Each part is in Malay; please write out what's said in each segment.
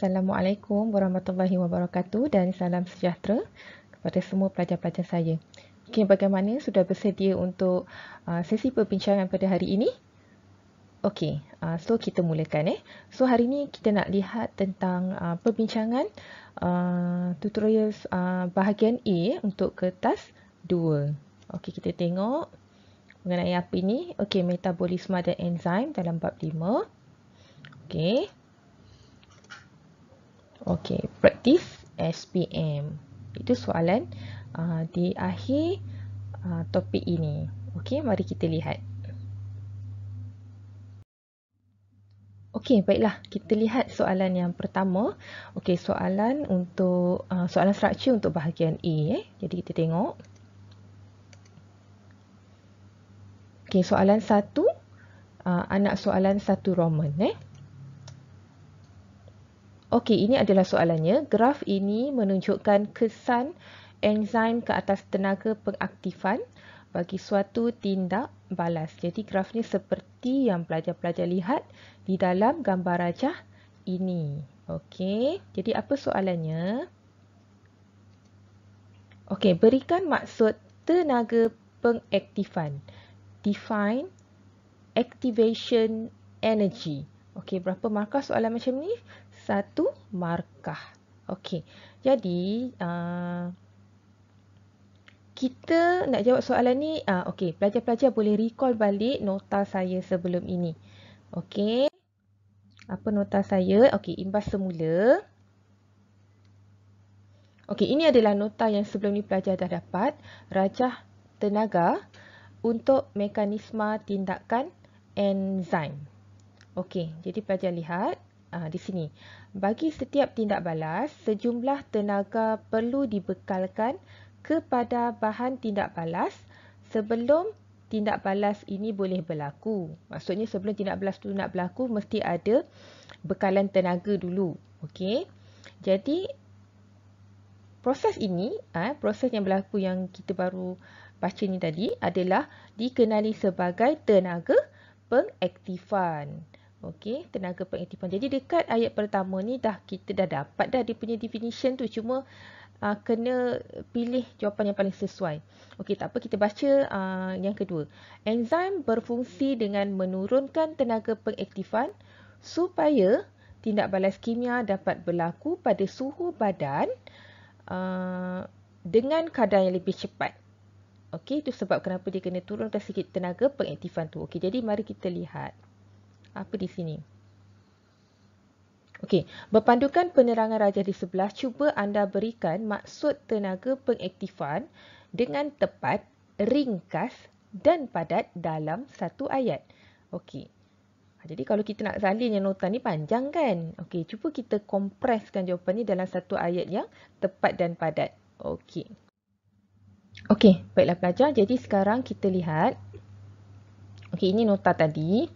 Assalamualaikum warahmatullahi wabarakatuh dan salam sejahtera kepada semua pelajar-pelajar saya. Okey, bagaimana sudah bersedia untuk sesi perbincangan pada hari ini? Okey, so kita mulakan. So hari ini kita nak lihat tentang perbincangan tutorial bahagian A untuk kertas 2. Okey, kita tengok mengenai apa ini. Okey, metabolisme dan enzim dalam bab 5. Okey. Okey, practice SPM. Itu soalan di akhir topik ini. Okey, mari kita lihat. Okey, baiklah. Kita lihat soalan yang pertama. Okey, soalan untuk soalan struktur untuk bahagian A. Jadi kita tengok. Okey, soalan 1. Anak soalan 1 Roman. Okey, ini adalah soalannya. Graf ini menunjukkan kesan enzim ke atas tenaga pengaktifan bagi suatu tindak balas. Jadi graf ni seperti yang pelajar-pelajar lihat di dalam gambar rajah ini. Okey, jadi apa soalannya? Okey, berikan maksud tenaga pengaktifan. Define activation energy. Okey, berapa markah soalan macam ni? 1 markah. Okey, jadi kita nak jawab soalan ni. Okey, pelajar-pelajar boleh recall balik nota saya sebelum ini. Okey, apa nota saya? Okey, imbas semula. Okey, ini adalah nota yang sebelum ni pelajar dah dapat. Rajah tenaga untuk mekanisme tindakan enzim. Okey, jadi pelajar lihat di sini. Bagi setiap tindak balas, sejumlah tenaga perlu dibekalkan kepada bahan tindak balas sebelum tindak balas ini boleh berlaku. Maksudnya sebelum tindak balas itu nak berlaku, mesti ada bekalan tenaga dulu. Okey, jadi proses ini, proses yang berlaku yang kita baru baca ni tadi adalah dikenali sebagai tenaga pengaktifan. Okey, tenaga pengaktifan. Jadi dekat ayat pertama ni kita dah dapat dah dia punya definition tu, cuma kena pilih jawapan yang paling sesuai. Okey, tak apa, kita baca yang kedua. Enzim berfungsi dengan menurunkan tenaga pengaktifan supaya tindak balas kimia dapat berlaku pada suhu badan dengan kadar yang lebih cepat. Okey, itu sebab kenapa dia kena turunkan sikit tenaga pengaktifan tu. Okey, jadi mari kita lihat apa di sini. Okey, berpandukan penerangan rajah di sebelah, cuba anda berikan maksud tenaga pengaktifan dengan tepat, ringkas dan padat dalam satu ayat. Okey, jadi kalau kita nak salin yang nota ni panjang kan? Okey, cuba kita kompreskan jawapan ni dalam satu ayat yang tepat dan padat. Okey. Okey, baiklah pelajar. Jadi sekarang kita lihat. Okey, ini nota tadi.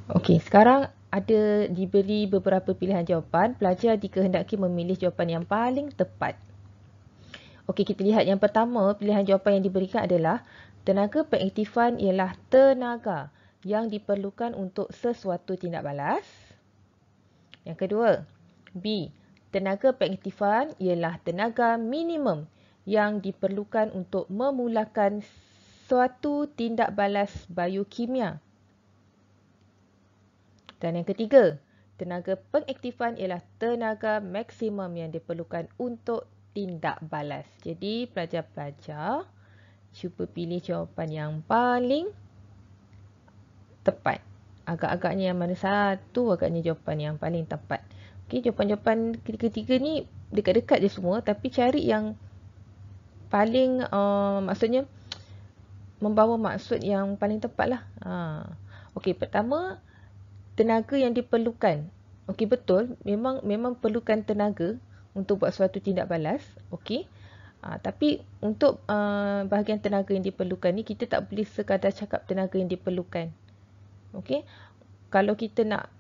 Okey, sekarang ada diberi beberapa pilihan jawapan. Pelajar dikehendaki memilih jawapan yang paling tepat. Okey, kita lihat yang pertama, pilihan jawapan yang diberikan adalah tenaga pengaktifan ialah tenaga yang diperlukan untuk sesuatu tindak balas. Yang kedua, B, tenaga pengaktifan ialah tenaga minimum yang diperlukan untuk memulakan suatu tindak balas biokimia. Dan yang ketiga, tenaga pengaktifan ialah tenaga maksimum yang diperlukan untuk tindak balas. Jadi pelajar-pelajar cuba pilih jawapan yang paling tepat. Agak-agaknya yang mana satu agaknya jawapan yang paling tepat. Okey, jawapan-jawapan ketiga-tiga ni dekat-dekat je semua, tapi cari yang paling maksudnya membawa maksud yang paling tepat lah. Okey, pertama, tenaga yang diperlukan. Okey, betul, memang perlukan tenaga untuk buat suatu tindak balas. Okey. Tapi untuk bahagian tenaga yang diperlukan ni, kita tak boleh sekadar cakap tenaga yang diperlukan. Okey. Kalau kita nak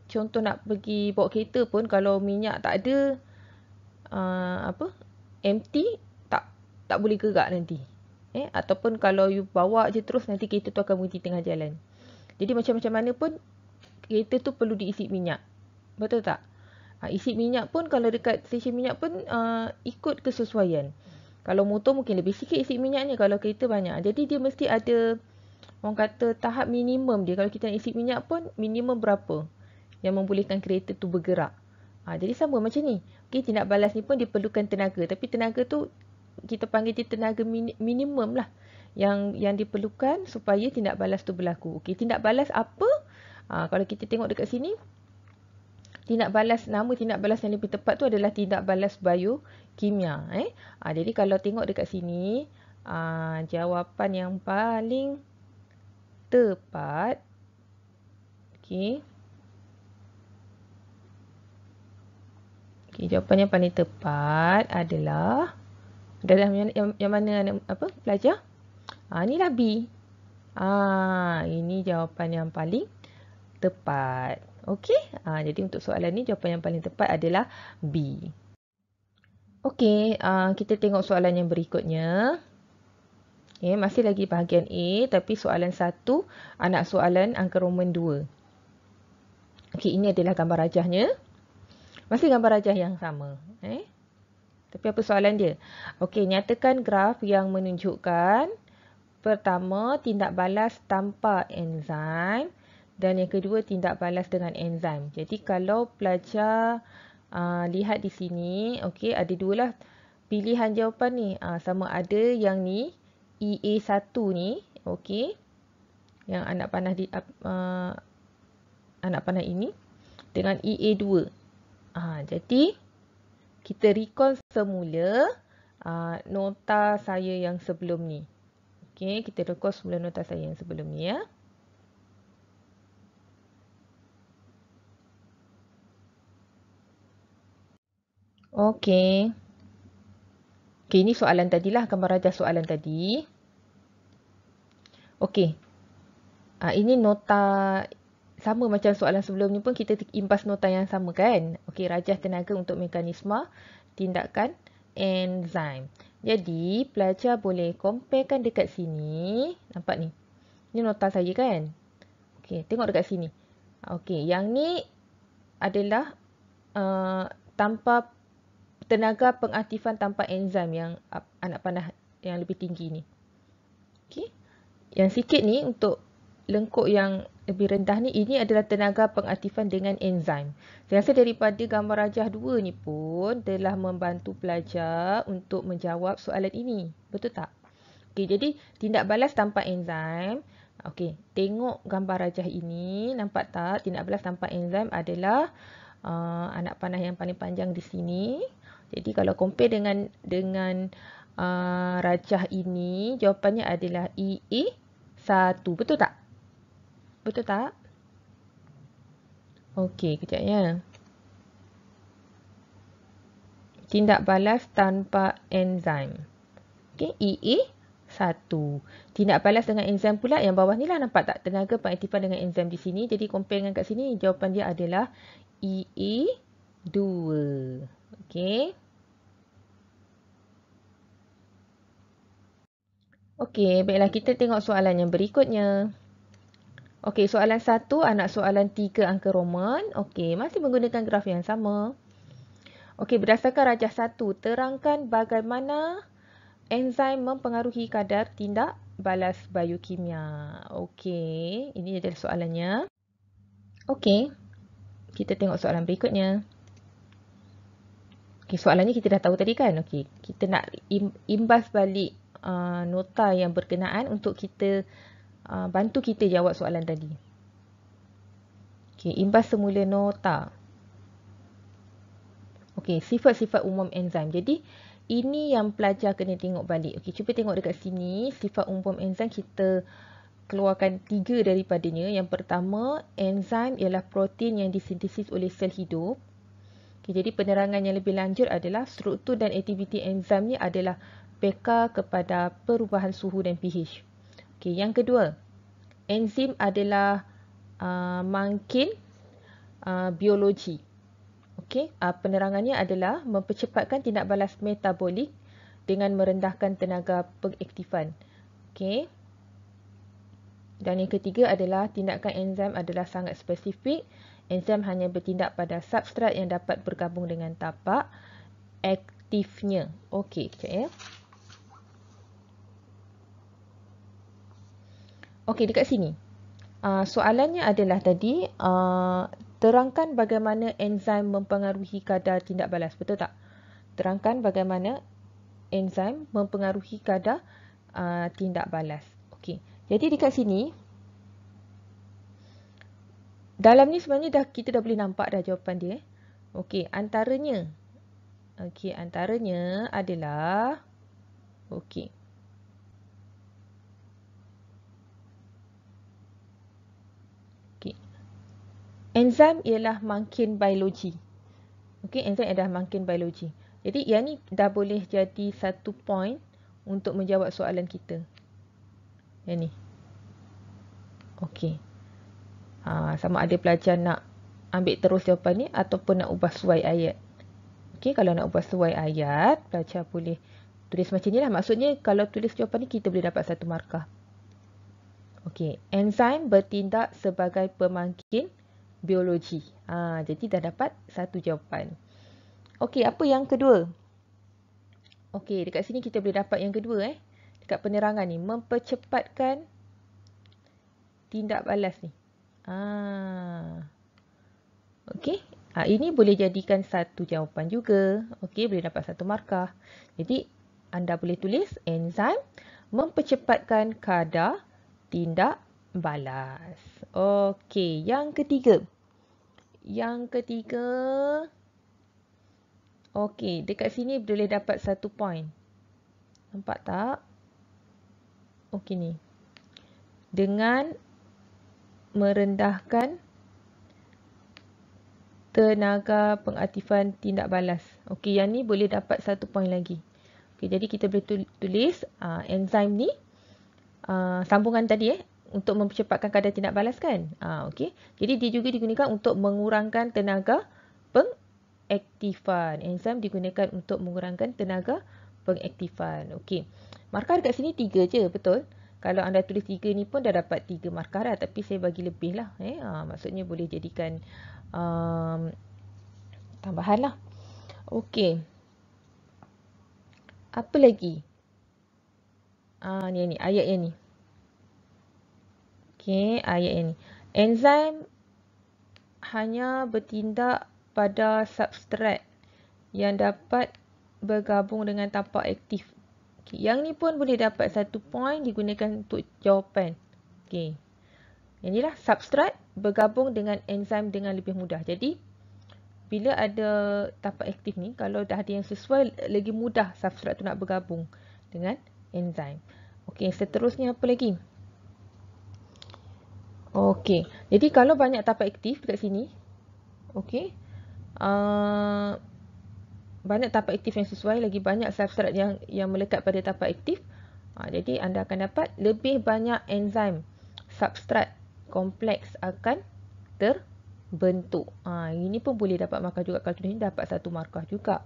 contoh nak pergi bawa kereta pun, kalau minyak tak ada empty, tak boleh gerak nanti. Ataupun kalau you bawa je terus, nanti kereta tu akan berhenti tengah jalan. Jadi macam-macam mana pun kereta tu perlu diisi minyak. Betul tak? Isi minyak pun kalau dekat stesen minyak pun ikut kesesuaian. Kalau motor mungkin lebih sikit isi minyaknya, kalau kereta banyak. Jadi dia mesti ada, orang kata, tahap minimum dia. Kalau kita nak isi minyak pun minimum berapa yang membolehkan kereta tu bergerak. Jadi sama macam ni. Okay, tindak balas ni pun diperlukan tenaga. Tapi tenaga tu kita panggil dia tenaga minimum lah. Yang diperlukan supaya tindak balas tu berlaku. Okay, tindak balas apa? Kalau kita tengok dekat sini, nama tindak balas yang lebih tepat tu adalah tindak balas biokimia. Jadi kalau tengok dekat sini, jawapan yang paling tepat, okey. Okey, jawapan yang paling tepat adalah dalam yang mana apa pelajar? Inilah B. Ini jawapan yang paling tepat. Okey. Jadi untuk soalan ni jawapan yang paling tepat adalah B. Okey, kita tengok soalan yang berikutnya. Okay, masih lagi bahagian A, tapi soalan 1, anak soalan angka Roman 2. Okey, ini adalah gambar rajahnya. Masih gambar rajah yang sama. Tapi apa soalan dia? Okey, nyatakan graf yang menunjukkan pertama, tindak balas tanpa enzim, dan yang kedua, tindak balas dengan enzim. Jadi kalau pelajar lihat di sini, okey, ada dua lah pilihan jawapan ni. Sama ada yang ni, EA1 ni, okey, yang anak panah ini, dengan EA2. Jadi kita recall semula nota saya yang sebelum ni. Okey, kita recall semula nota saya yang sebelum ni ya. Okey. Okey, ini soalan tadilah, gambar rajah soalan tadi. Okey. Ini nota sama macam soalan sebelum ni pun, kita impas nota yang sama kan. Okey, rajah tenaga untuk mekanisme tindakan enzim. Jadi, pelajar boleh comparekan dekat sini. Nampak ni? Ni nota saya kan? Okey, tengok dekat sini. Okey, yang ni adalah tanpa tenaga pengaktifan tanpa enzim yang anak panah yang lebih tinggi ni. Okey. Yang sikit ni untuk lengkuk yang lebih rendah ni, ini adalah tenaga pengaktifan dengan enzim. Saya rasa daripada gambar rajah 2 ni pun telah membantu pelajar untuk menjawab soalan ini. Betul tak? Okey, jadi tindak balas tanpa enzim. Okey, tengok gambar rajah ini, nampak tak? Tindak balas tanpa enzim adalah anak panah yang paling panjang di sini. Jadi kalau compare dengan rajah ini, jawapannya adalah EA1. Betul tak? Betul tak? Okey, kejap ya. Tindak balas tanpa enzim. Okey, EA1. Tindak balas dengan enzim pula yang bawah ni lah, nampak tak? Tenaga pengaktifan dengan enzim di sini. Jadi compare dengan kat sini, jawapan dia adalah EA2. Okey. Okey, baiklah kita tengok soalan yang berikutnya. Okey, soalan 1, anak soalan 3 angka Roman. Okey, masih menggunakan graf yang sama. Okey, berdasarkan rajah 1, terangkan bagaimana enzim mempengaruhi kadar tindak balas biokimia. Okey, ini adalah soalannya. Okey, kita tengok soalan berikutnya. Okey, soalannya kita dah tahu tadi kan? Okey, kita nak imbas balik nota yang berkenaan untuk kita bantu kita jawab soalan tadi. Okey, imbas semula nota. Okey, sifat-sifat umum enzim. Jadi, ini yang pelajar kena tengok balik. Okey, cuba tengok dekat sini. Sifat umum enzim kita keluarkan 3 daripadanya. Yang pertama, enzim ialah protein yang disintesis oleh sel hidup. Okey, jadi penerangan yang lebih lanjut adalah struktur dan aktiviti enzim ni adalah peka kepada perubahan suhu dan pH. Okey, yang kedua, enzim adalah mangkin biologi. Okey, penerangannya adalah mempercepatkan tindak balas metabolik dengan merendahkan tenaga pengaktifan. Okey. Dan yang ketiga adalah tindakan enzim adalah sangat spesifik. Enzim hanya bertindak pada substrat yang dapat bergabung dengan tapak aktifnya. Okey, sekejap ya. Okey, dekat sini. Soalannya adalah tadi, terangkan bagaimana enzim mempengaruhi kadar tindak balas. Betul tak? Terangkan bagaimana enzim mempengaruhi kadar tindak balas. Okey. Jadi dekat sini, dalam ni sebenarnya kita dah boleh nampak dah jawapan dia. Okey, antaranya adalah okey. Enzim ialah makin biologi. Okey, enzim adalah makin biologi. Jadi yang ni dah boleh jadi satu point untuk menjawab soalan kita. Yang ni. Okey. Sama ada pelajar nak ambil terus jawapan ni ataupun nak ubah suai ayat. Okey, kalau nak ubah suai ayat, pelajar boleh tulis macam ni lah. Maksudnya kalau tulis jawapan ni kita boleh dapat satu markah. Okey, enzim bertindak sebagai pemangkin biologi. Jadi dah dapat satu jawapan. Okey, apa yang kedua? Okey, dekat sini kita boleh dapat yang kedua dekat penerangan ni, mempercepatkan tindak balas ni. Okey, ini boleh jadikan satu jawapan juga. Okey, boleh dapat satu markah. Jadi anda boleh tulis enzim mempercepatkan kadar tindak balas. Okey, yang ketiga. Okey, dekat sini boleh dapat satu point. Nampak tak? Okey ni. Dengan merendahkan tenaga pengaktifan tindak balas. Okey, yang ni boleh dapat satu point lagi. Okey, jadi kita boleh tulis enzim ni sambungan tadi untuk mempercepatkan kadar tindak balas kan. Okey. Jadi dia juga digunakan untuk mengurangkan tenaga pengaktifan. Enzim digunakan untuk mengurangkan tenaga pengaktifan. Okey. Markah dekat sini 3 je, betul? Kalau anda tulis 3 ni pun dah dapat 3 markah dah, tapi saya bagi lebih lah. Maksudnya boleh jadikan tambahan lah. Okey. Apa lagi? Ni ayat yang ni. Okey, ayat yang ni. Enzim hanya bertindak pada substrat yang dapat bergabung dengan tapak aktif. Okay, yang ni pun boleh dapat satu point digunakan untuk jawapan. Okey. Yang ni lah, substrat bergabung dengan enzim dengan lebih mudah. Jadi, bila ada tapak aktif ni, kalau dah ada yang sesuai, lagi mudah substrat tu nak bergabung dengan enzim. Okey, seterusnya apa lagi? Okey, jadi kalau banyak tapak aktif dekat sini, okey, banyak tapak aktif yang sesuai, lagi banyak substrat yang melekat pada tapak aktif, jadi anda akan dapat lebih banyak enzim substrat kompleks akan terbentuk. Ini pun boleh dapat markah juga. Kalau tulis ni dapat satu markah juga.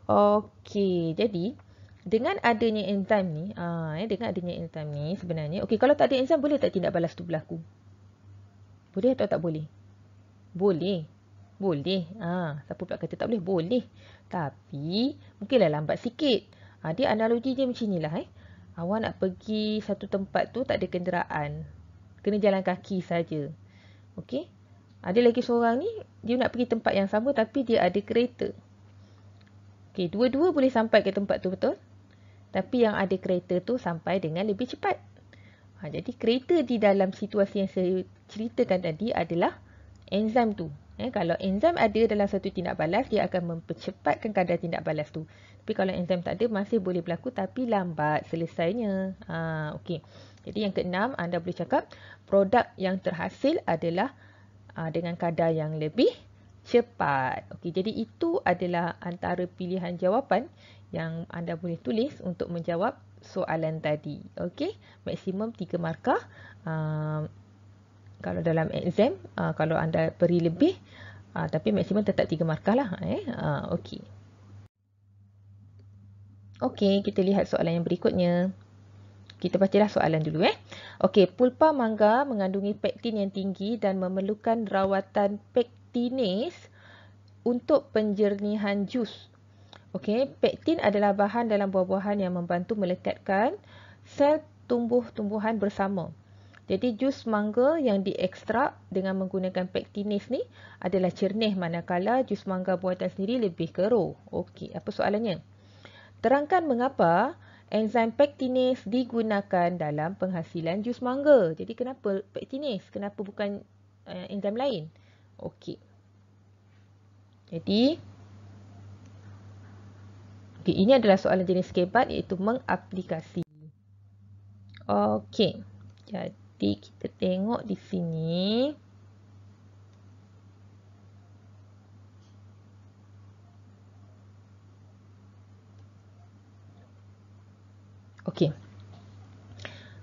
Okey, jadi dengan adanya enzim ni, sebenarnya, okey, kalau tak ada enzim boleh tak tindak balas tu berlaku? Boleh atau tak boleh? Boleh. Boleh. Siapa pula kata tak boleh? Boleh. Tapi, mungkinlah lambat sikit. Dia analogi dia macam inilah. Awak nak pergi satu tempat tu tak ada kenderaan. Kena jalan kaki saja. Okey? Ada lagi seorang ni, dia nak pergi tempat yang sama tapi dia ada kereta. Okey, dua-dua boleh sampai ke tempat tu, betul? Tapi yang ada kereta tu sampai dengan lebih cepat. Jadi kereta di dalam situasi yang saya ceritakan tadi adalah enzim tu. Kalau enzim ada dalam satu tindak balas, dia akan mempercepatkan kadar tindak balas tu. Tapi kalau enzim tak ada, masih boleh berlaku tapi lambat selesainya. Okey. Jadi yang keenam, anda boleh cakap produk yang terhasil adalah dengan kadar yang lebih cepat. Okey, jadi itu adalah antara pilihan jawapan yang anda boleh tulis untuk menjawab soalan tadi. Okey, maksimum 3 markah. Kalau dalam exam, kalau anda beri lebih, tapi maksimum tetap 3 markah lah. Okey. Okey, kita lihat soalan yang berikutnya. Kita bacalah soalan dulu. Okey, pulpa mangga mengandungi pektin yang tinggi dan memerlukan rawatan pektinase untuk penjernihan jus. Okey, pektin adalah bahan dalam buah-buahan yang membantu melekatkan sel tumbuh-tumbuhan bersama. Jadi jus mangga yang diekstrak dengan menggunakan pektinase ni adalah cernih, manakala jus mangga buatan sendiri lebih keruh. Okey, apa soalannya? Terangkan mengapa enzim pektinase digunakan dalam penghasilan jus mangga. Jadi kenapa pektinase? Kenapa bukan enzim lain? Okey. Jadi ini adalah soalan jenis kebat, iaitu mengaplikasi. Okey. Jadi kita tengok di sini. Okey.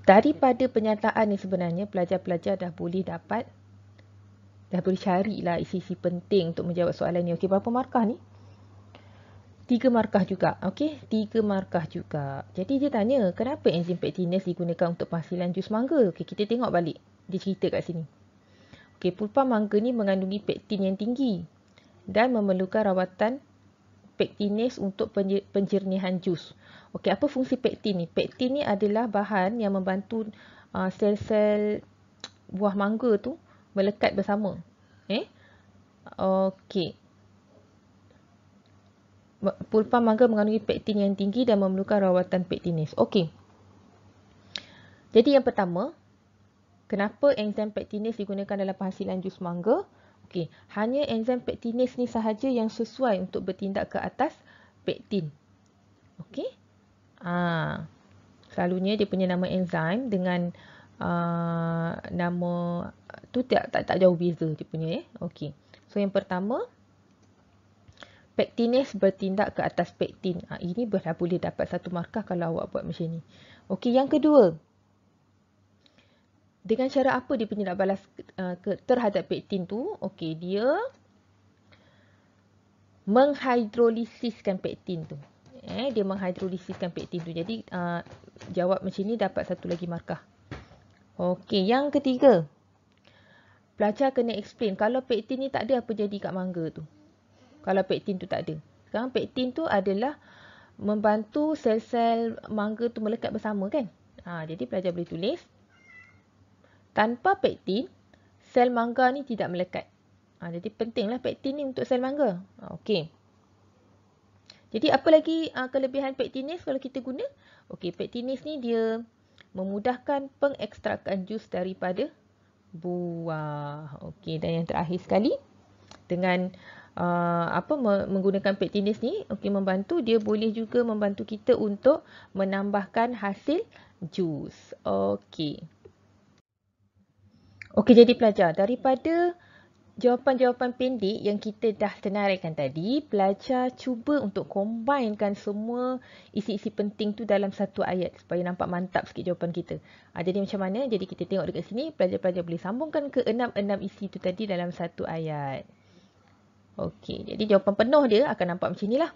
Daripada pernyataan ni sebenarnya pelajar-pelajar dah boleh carilah isi-isi penting untuk menjawab soalan ni. Okey, berapa markah ni? 3 markah juga. Okey, 3 markah juga. Jadi dia tanya, kenapa enzim pektinase digunakan untuk penghasilan jus mangga? Okey, kita tengok balik. Dia cerita kat sini. Okey, pulpa mangga ni mengandungi pektin yang tinggi dan memerlukan rawatan pektinase untuk penjernihan jus. Okey, apa fungsi pektin ni? Pektin ni adalah bahan yang membantu sel-sel buah mangga tu melekat bersama. Okey. Pulpa mangga mengandungi pektin yang tinggi dan memerlukan rawatan pektinase. Okey. Jadi yang pertama, kenapa enzim pektinase digunakan dalam penghasilan jus mangga? Okey, hanya enzim pektinase ni sahaja yang sesuai untuk bertindak ke atas pektin. Okey. Selalunya dia punya nama enzim dengan nama tu tak jauh beza dia punya. Okey. So yang pertama, pektinase bertindak ke atas pektin. Ini dah boleh dapat 1 markah kalau awak buat macam ni. Okey, yang kedua, dengan cara apa dia punya nak balas terhadap pektin tu? Okey, dia menghidrolisiskan pektin tu. Dia menghidrolisiskan pektin tu. Jadi jawab macam ni dapat 1 lagi markah. Okey, yang ketiga, pelajar kena explain kalau pektin ni tak ada, apa jadi kat mangga tu? Kalau pektin tu tak ada. Sekarang pektin tu adalah membantu sel-sel mangga tu melekat bersama kan? Jadi pelajar boleh tulis, tanpa pektin, sel mangga ni tidak melekat. Jadi pentinglah pektin ni untuk sel mangga. Okey. Jadi apa lagi kelebihan pektinase kalau kita guna? Okey, pektinase ni dia memudahkan pengekstrakan jus daripada buah. Okey, dan yang terakhir sekali, dengan menggunakan pektinase ni, okey, membantu, dia boleh juga membantu kita untuk menambahkan hasil jus. Okey. Okey, jadi pelajar, daripada jawapan-jawapan pendek yang kita dah senaraikan tadi, pelajar cuba untuk combinekan semua isi-isi penting tu dalam satu ayat supaya nampak mantap sikit jawapan kita. Jadi macam mana? Jadi kita tengok dekat sini, pelajar-pelajar boleh sambungkan ke 6 isi tu tadi dalam satu ayat. Okey, jadi jawapan penuh dia akan nampak macam inilah.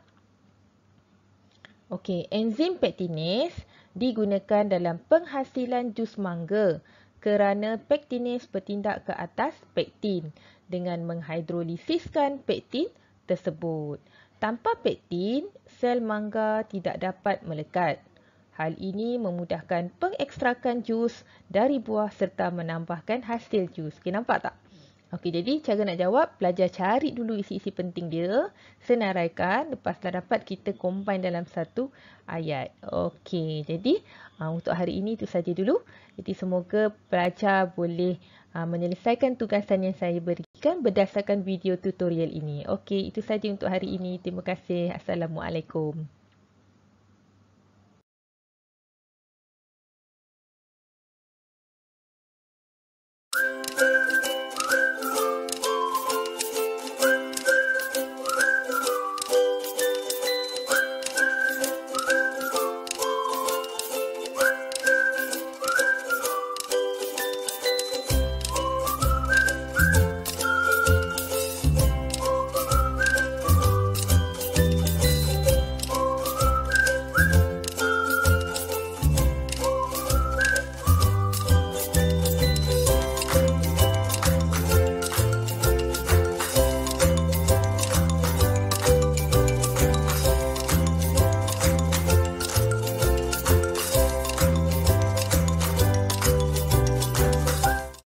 Okey, enzim pektinase digunakan dalam penghasilan jus mangga kerana pektinase bertindak ke atas pektin dengan menghidrolisiskan pektin tersebut. Tanpa pektin, sel mangga tidak dapat melekat. Hal ini memudahkan pengekstrakan jus dari buah serta menambahkan hasil jus. Okey, nampak tak? Okey, jadi cara nak jawab, pelajar cari dulu isi-isi penting dia, senaraikan, lepas dah dapat kita combine dalam satu ayat. Okey, jadi untuk hari ini itu saja dulu. Jadi semoga pelajar boleh menyelesaikan tugasan yang saya berikan berdasarkan video tutorial ini. Okey, itu saja untuk hari ini. Terima kasih. Assalamualaikum.